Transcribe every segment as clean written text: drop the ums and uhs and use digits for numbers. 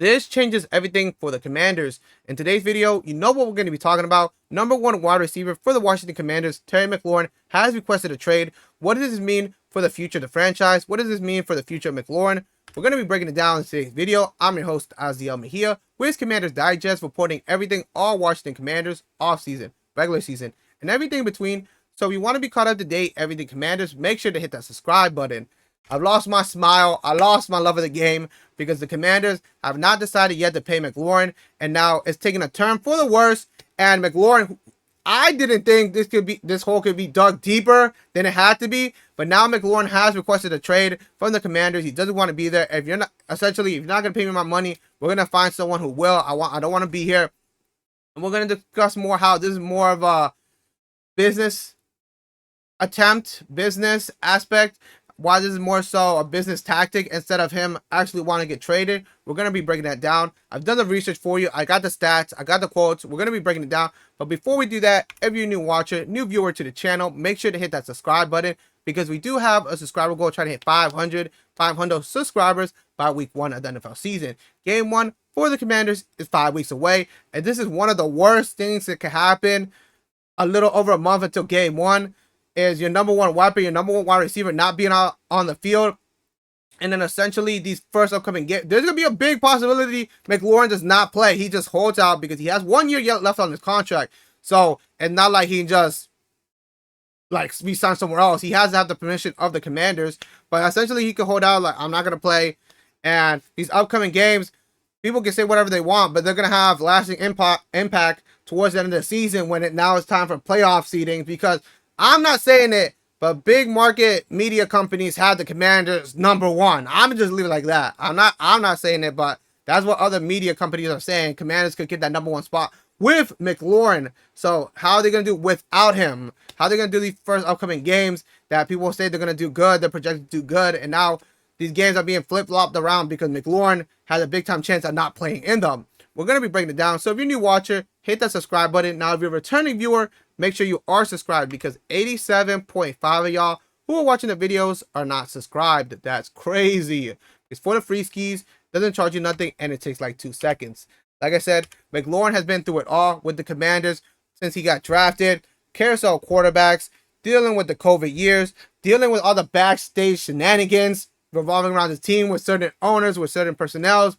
This changes everything for the Commanders. In today's video, you know what we're going to be talking about. Number one wide receiver for the Washington Commanders, Terry McLaurin, has requested a trade. What does this mean for the future of the franchise? What does this mean for the future of McLaurin? We're going to be breaking it down in today's video. I'm your host, Azael Mejia, with Commanders Digest, reporting everything all Washington Commanders offseason, regular season, and everything in between. So if you want to be caught up to date, everything Commanders, make sure to hit that subscribe button. I've lost my smile. I lost my love of the game because the Commanders have not decided yet to pay McLaurin, and now it's taking a turn for the worse. And McLaurin, I didn't think this hole could be dug deeper than it had to be, but now McLaurin has requested a trade from the Commanders. He doesn't want to be there. If you're not going to pay me my money, we're going to find someone who will. I don't want to be here, and we're going to discuss more how this is more of a business aspect. Why this is more so a business tactic instead of him actually wanting to get traded. We're going to be breaking that down. I've done the research for you. I got the stats. I got the quotes. We're going to be breaking it down. But before we do that, if you're a new watcher, new viewer to the channel, make sure to hit that subscribe button because we do have a subscriber goal trying to hit 500 subscribers by week 1 of the NFL season. Game 1 for the Commanders is 5 weeks away. And this is one of the worst things that could happen a little over a month until game 1. Is your number one weapon, your number one wide receiver not being out on the field. And then essentially these first upcoming games, there's going to be a big possibility McLaurin does not play. He just holds out because he has 1 year yet left on his contract. So it's not like he can just like re-sign somewhere else. He has to have the permission of the Commanders. But essentially he could hold out like, I'm not going to play. And these upcoming games, people can say whatever they want, but they're going to have lasting impact towards the end of the season when it now is time for playoff seeding. Because I'm not saying it, but big market media companies have the Commanders number 1. I'm just leave it like that. I'm not saying it, but that's what other media companies are saying. Commanders could get that number 1 spot with McLaurin. So how are they going to do without him? How are they going to do these first upcoming games that people say they're going to do good, they're projected to do good, and now these games are being flip-flopped around because McLaurin has a big-time chance of not playing in them. We're going to be breaking it down. So if you're a new watcher, hit that subscribe button. Now, if you're a returning viewer, make sure you are subscribed because 87.5 of y'all who are watching the videos are not subscribed. That's crazy. It's for the free skis, doesn't charge you nothing, and it takes like 2 seconds. Like I said, McLaurin has been through it all with the Commanders since he got drafted. Carousel quarterbacks, dealing with the COVID years, dealing with all the backstage shenanigans revolving around his team with certain owners, with certain personnel.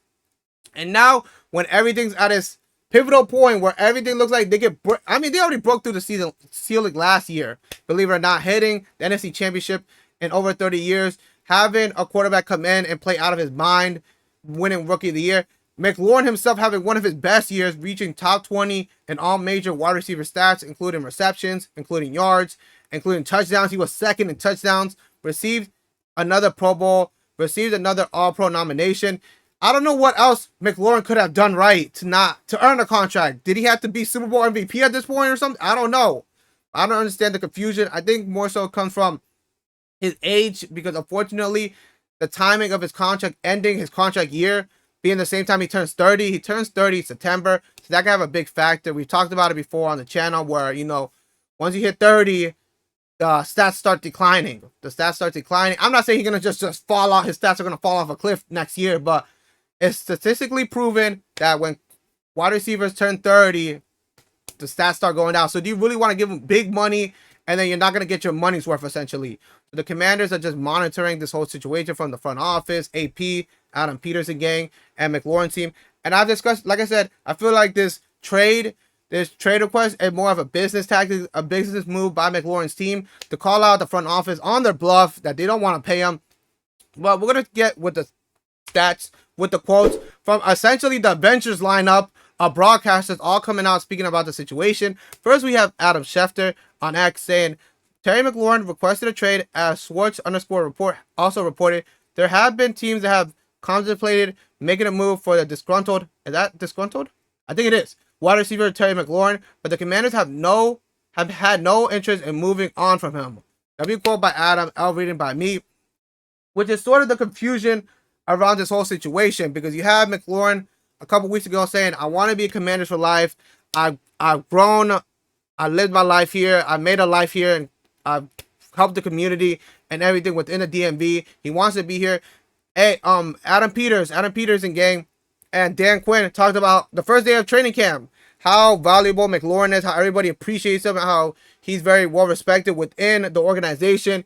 And now, when everything's at its pivotal point where everything looks like they they already broke through the season ceiling last year. Believe it or not, hitting the NFC Championship in over 30 years, having a quarterback come in and play out of his mind, winning Rookie of the Year. McLaurin himself having one of his best years, reaching top 20 in all major wide receiver stats, including receptions, including yards, including touchdowns. He was second in touchdowns, received another Pro Bowl, received another All-Pro nomination. I don't know what else McLaurin could have done right to earn a contract. Did he have to be Super Bowl MVP at this point or something? I don't know. I don't understand the confusion. I think more so it comes from his age because unfortunately the timing of his contract ending, his contract year being the same time he turns 30. He turns 30 in September. So that can have a big factor. We've talked about it before on the channel where, you know, once you hit 30, the stats start declining. I'm not saying he's going to just fall off. His stats are going to fall off a cliff next year, but it's statistically proven that when wide receivers turn 30, the stats start going down. So do you really want to give them big money and then you're not going to get your money's worth essentially? So the Commanders are just monitoring this whole situation from the front office, AP, Adam Peterson gang, and McLaurin team. And I've discussed, like I said, I feel like this trade request is more of a business tactic, a business move by McLaurin's team to call out the front office on their bluff that they don't want to pay him. But we're going to get with the stats, with the quotes from essentially the Avengers lineup of broadcasters all coming out speaking about the situation. First, we have Adam Schefter on X saying, Terry McLaurin requested a trade as Schwartz_report also reported. There have been teams that have contemplated making a move for the disgruntled, is that disgruntled? I think it is, wide receiver Terry McLaurin, but the Commanders have had no interest in moving on from him. W quote by Adam, L reading by me, which is sort of the confusion around this whole situation because you have McLaurin a couple weeks ago saying, I want to be a Commanders for life. I've grown. I lived my life here. I made a life here and I've helped the community and everything within the DMV. He wants to be here. Hey, Adam Peterson gang, and Dan Quinn talked about the first day of training camp, how valuable McLaurin is, how everybody appreciates him, and how he's very well respected within the organization.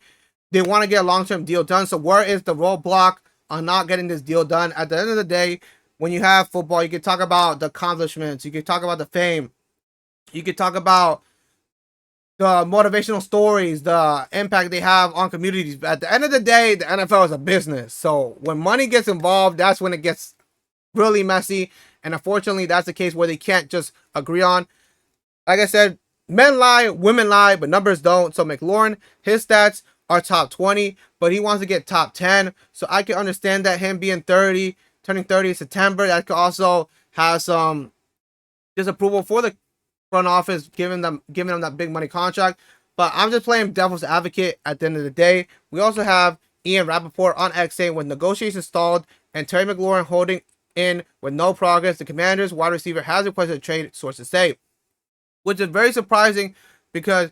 They want to get a long-term deal done. So where is the roadblock on not getting this deal done? At the end of the day, when you have football, you can talk about the accomplishments, you can talk about the fame, you can talk about the motivational stories, the impact they have on communities. But at the end of the day, the NFL is a business. So when money gets involved, that's when it gets really messy. And unfortunately, that's the case where they can't just agree on. Like I said, men lie, women lie, but numbers don't. So McLaurin, his stats are top 20, but he wants to get top 10. So I can understand that him being 30, turning 30 in September, that could also have some disapproval for the front office, giving them that big money contract. But I'm just playing devil's advocate at the end of the day. We also have Ian Rappaport on X saying with negotiations stalled and Terry McLaurin holding in with no progress, the Commanders wide receiver has requested a trade, sources say, which is very surprising because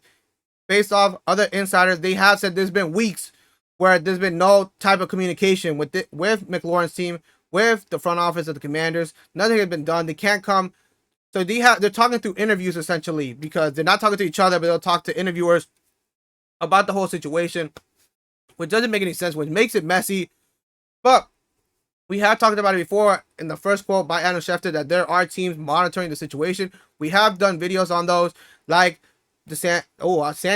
based off other insiders, they have said there's been weeks where there's been no type of communication with McLaurin's team, with the front office of the Commanders. Nothing has been done. They can't come. So they're talking through interviews essentially, because they're not talking to each other, but they'll talk to interviewers about the whole situation, which doesn't make any sense, which makes it messy. But we have talked about it before in the first quote by Adam Schefter that there are teams monitoring the situation. We have done videos on those, like the San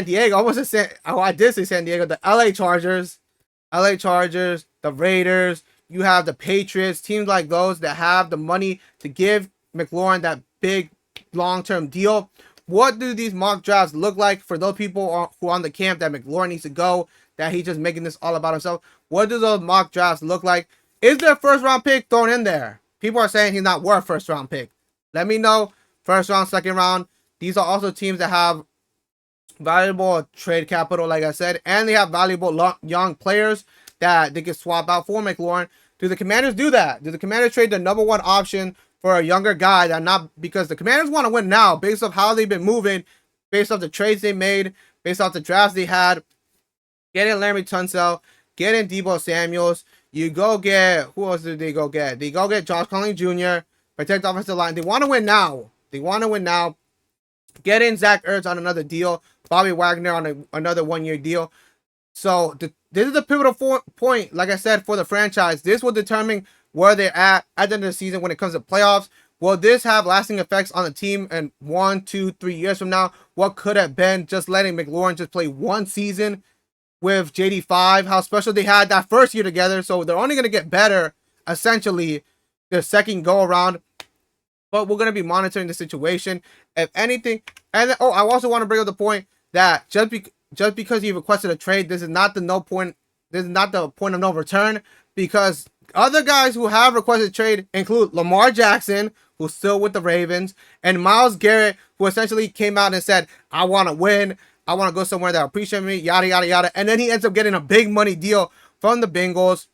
Diego. I did say San Diego. The LA Chargers, the Raiders. You have the Patriots, teams like those that have the money to give McLaurin that big long-term deal. What do these mock drafts look like for those people who are on the camp that McLaurin needs to go, that he's just making this all about himself? What do those mock drafts look like? Is there a first-round pick thrown in there? People are saying he's not worth first-round pick. Let me know. First round, second round. These are also teams that have valuable trade capital, like I said, and they have valuable young players that they can swap out for McLaurin. Do the Commanders do that? Do the Commanders trade the number one option for a younger guy that not, because the Commanders want to win now based off how they've been moving, based off the trades they made, based off the drafts they had, getting Larry Tunsil, getting Deebo Samuels. You go get, who else did they go get? They go get Josh Conley Jr., protect the offensive line. They want to win now. Get in Zach Ertz on another deal, Bobby Wagner on another one-year deal. So this is a pivotal point, like I said, for the franchise. This will determine where they're at the end of the season when it comes to playoffs. Will this have lasting effects on the team in 1, 2, 3 years from now? What could have been just letting McLaurin just play one season with JD5? How special they had that first year together. So they're only going to get better, essentially, their second go-around. But we're going to be monitoring the situation. If anything, and I also want to bring up the point that just because you requested a trade, this is not the point of no return, because other guys who have requested trade include Lamar Jackson, who's still with the Ravens, and Myles Garrett, who essentially came out and said, I want to win, I want to go somewhere that appreciates me, yada, yada, yada. And then he ends up getting a big money deal from the Browns.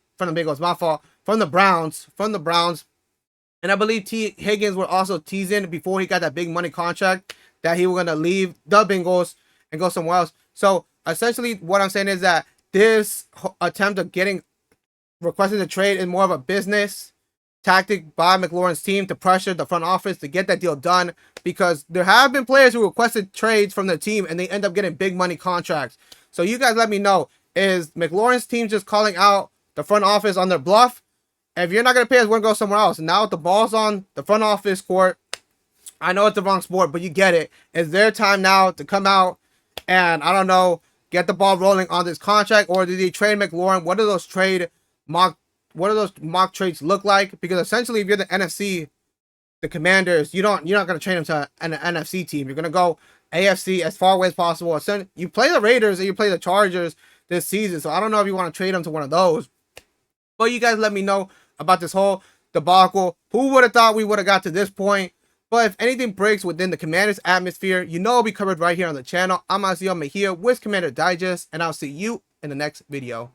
And I believe T. Higgins were also teasing before he got that big money contract that he was going to leave the Bengals and go somewhere else. So essentially what I'm saying is that this attempt of requesting the trade is more of a business tactic by McLaurin's team to pressure the front office to get that deal done, because there have been players who requested trades from the team and they end up getting big money contracts. So you guys let me know, is McLaurin's team just calling out the front office on their bluff? If you're not going to pay us, we're going to go somewhere else. Now the ball's on the front office court. I know it's the wrong sport, but you get it. It's their time now to come out and, I don't know, get the ball rolling on this contract. Or do they trade McLaurin? What do those mock trades look like? Because essentially, if you're the NFC, the Commanders, you're not going to trade them to an NFC team. You're going to go AFC as far away as possible. You play the Raiders and you play the Chargers this season. So I don't know if you want to trade them to one of those. But you guys let me know about this whole debacle. Who would have thought we would have got to this point? But if anything breaks within the Commanders atmosphere, you know it'll be covered right here on the channel. I'm Azael Mejia with Commander Digest, and I'll see you in the next video.